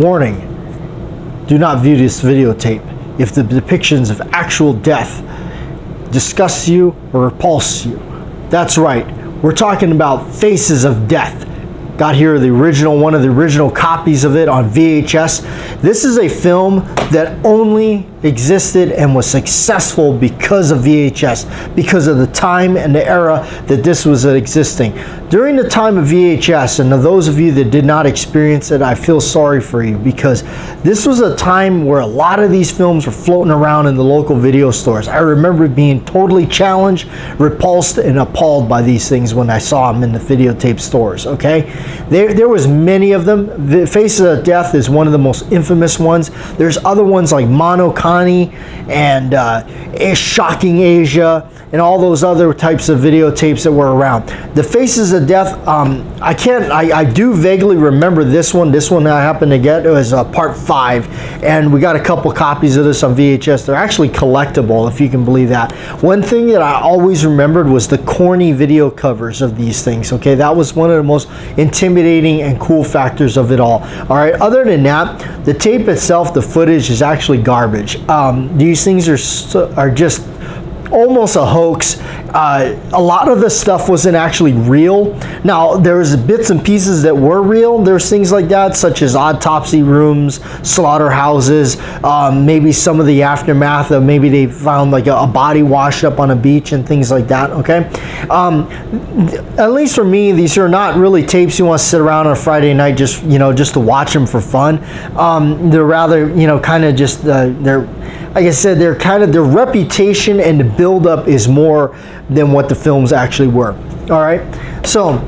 Warning, do not view this videotape if the depictions of actual death disgust you or repulse you. That's right, we're talking about Faces of Death. Got here one of the original copies of it on VHS. This is a film that only existed and was successful because of VHS, because of the time and the era that this was existing. During the time of VHS, and to those of you that did not experience it, I feel sorry for you, because this was a time where a lot of these films were floating around in the local video stores. I remember being totally challenged, repulsed, and appalled by these things when I saw them in the videotape stores, okay? There was many of them. The Faces of Death is one of the most infamous ones. There's other ones like Monokani and Shocking Asia and all those other types of videotapes that were around. The Faces of Death, I do vaguely remember this one. This one I happened to get, it was part 5, and we got a couple copies of this on VHS. They're actually collectible, if you can believe that. One thing that I always remembered was the corny video covers of these things, okay? That was one of the most intimidating and cool factors of it all. All right, other than that, the tape itself, the footage is actually garbage. These things are just almost a hoax. A lot of the stuff wasn't actually real. Now, there was bits and pieces that were real. There's things like that, such as autopsy rooms, slaughterhouses, maybe some of the aftermath of maybe they found like a body washed up on a beach and things like that, okay? At least for me, these are not really tapes you want to sit around on a Friday night just to watch them for fun. They're rather, kind of just, like I said, their reputation and the build-up is more than what the films actually were. All right, so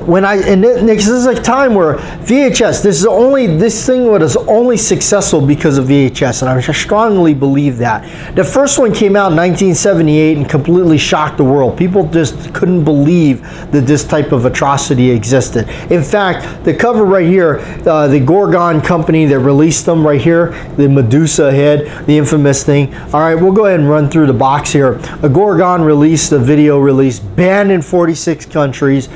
this is a time where VHS, this thing was only successful because of VHS, and I strongly believe that. The first one came out in 1978 and completely shocked the world. People just couldn't believe that this type of atrocity existed. In fact, the cover right here, the Gorgon company that released them right here, the Medusa head, the infamous thing. All right, we'll go ahead and run through the box here. A Gorgon release, the video release, banned in 46 countries.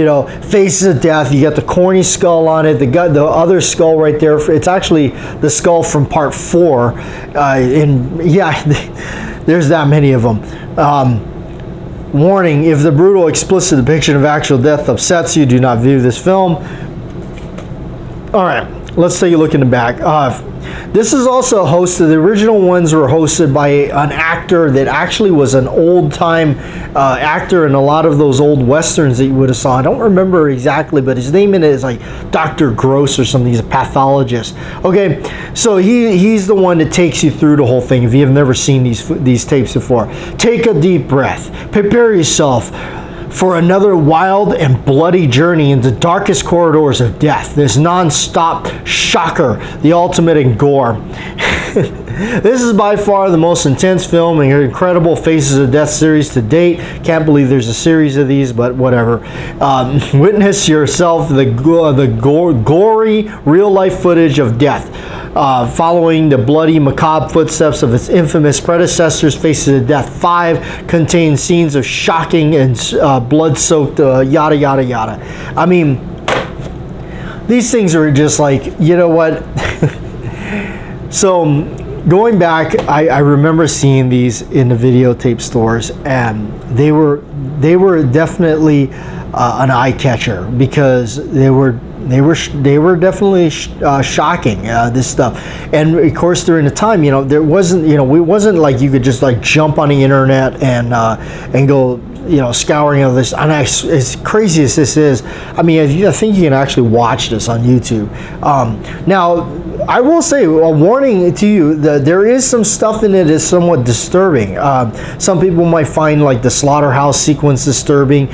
Faces of Death. You got the corny skull on it. The other skull right there. It's actually the skull from part 4. And yeah, there's that many of them. Warning: if the brutal, explicit depiction of actual death upsets you, do not view this film. All right, let's take a look in the back. This is also hosted, the original ones were hosted by an actor that actually was an old-time actor in a lot of those old westerns that you would have saw. I don't remember exactly, but his name in it is like Dr. Gross or something. He's a pathologist. Okay, so he's the one that takes you through the whole thing if you have never seen these tapes before. Take a deep breath. Prepare yourself for another wild and bloody journey into darkest corridors of death. This non-stop shocker, the ultimate in gore. This is by far the most intense film in your incredible Faces of Death series to date. Can't believe there's a series of these, but whatever. Witness yourself the gory real-life footage of death, following the bloody, macabre footsteps of its infamous predecessors. Faces of Death 5 contains scenes of shocking and blood-soaked yada yada yada. I mean, these things are just like, you know what? So going back, I remember seeing these in the videotape stores, and they were definitely an eye catcher, because they were definitely shocking, this stuff. And of course, during the time, there wasn't, it wasn't like you could just like jump on the internet and go, scouring of this. And as crazy as this is, I mean, I think you can actually watch this on YouTube. Now, I will say, a warning to you, that there is some stuff in it that's somewhat disturbing. Some people might find like the slaughterhouse sequence disturbing,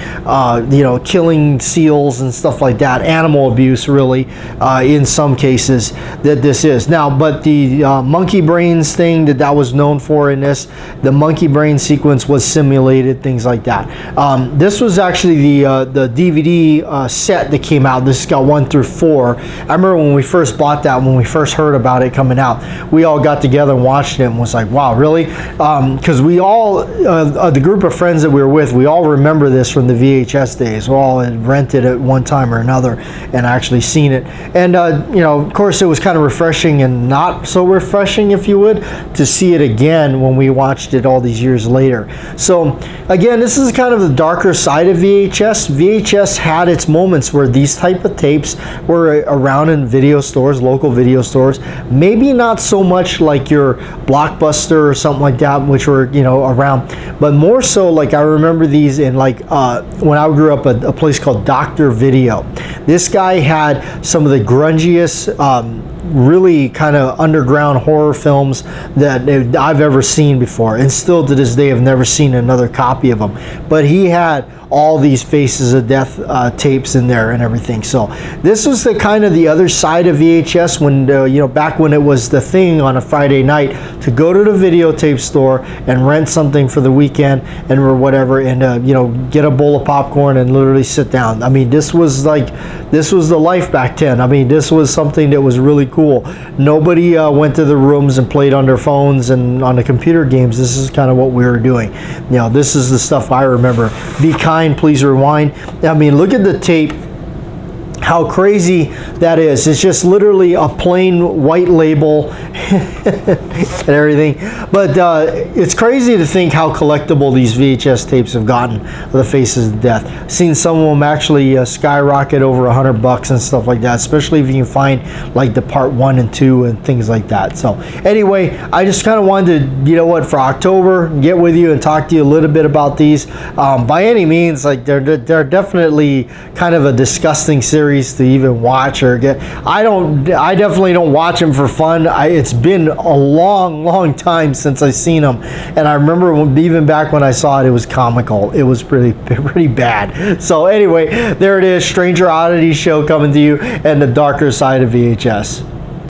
killing seals and stuff like that, animal abuse really, in some cases that this is. Now, but the monkey brains thing that was known for in this, the monkey brain sequence was simulated, things like that. This was actually the DVD set that came out. This got 1 through 4. I remember when we first bought that, when we first heard about it coming out, we all got together and watched it and was like, wow, really? Because we all, the group of friends that we were with, we all remember this from the VHS days. We all had rented it one time or another and actually seen it. And, you know, of course, it was kind of refreshing and not so refreshing, if you would, to see it again when we watched it all these years later. So, again, this is kind of the darker side of VHS. VHS had its moments where these type of tapes were around in video stores, local video stores. Maybe not so much like your Blockbuster or something like that, which were, you know, around, but more so like I remember these in like when I grew up, a place called Dr. Video. This guy had some of the grungiest, really kind of underground horror films that I've ever seen before, and still to this day I've never seen another copy of them. But he had all these Faces of Death tapes in there and everything. So this was the kind of the other side of VHS when you know, back when it was the thing on a Friday night to go to the videotape store and rent something for the weekend and or whatever, and you know, get a bowl of popcorn and literally sit down. I mean, this was the life back then. I mean, this was something that was really cool. Nobody went to the rooms and played on their phones and on the computer games. This is kind of what we were doing. You know, this is the stuff I remember. Be Kind, Please Rewind. I mean, look at the tape. How crazy that is. It's just literally a plain white label and everything. But it's crazy to think how collectible these VHS tapes have gotten, the Faces of Death. Seen some of them actually skyrocket over $100 and stuff like that, especially if you can find like the part 1 and 2 and things like that. So anyway, I just kind of wanted to, you know what, for October, get with you and talk to you a little bit about these. By any means, like they're definitely kind of a disgusting series to even watch or get. I definitely don't watch them for fun. It's been a long time since I've seen them, and I remember even back when I saw it, it was comical. It was pretty bad. So anyway, there it is, Stranger Oddities show coming to you and the darker side of VHS.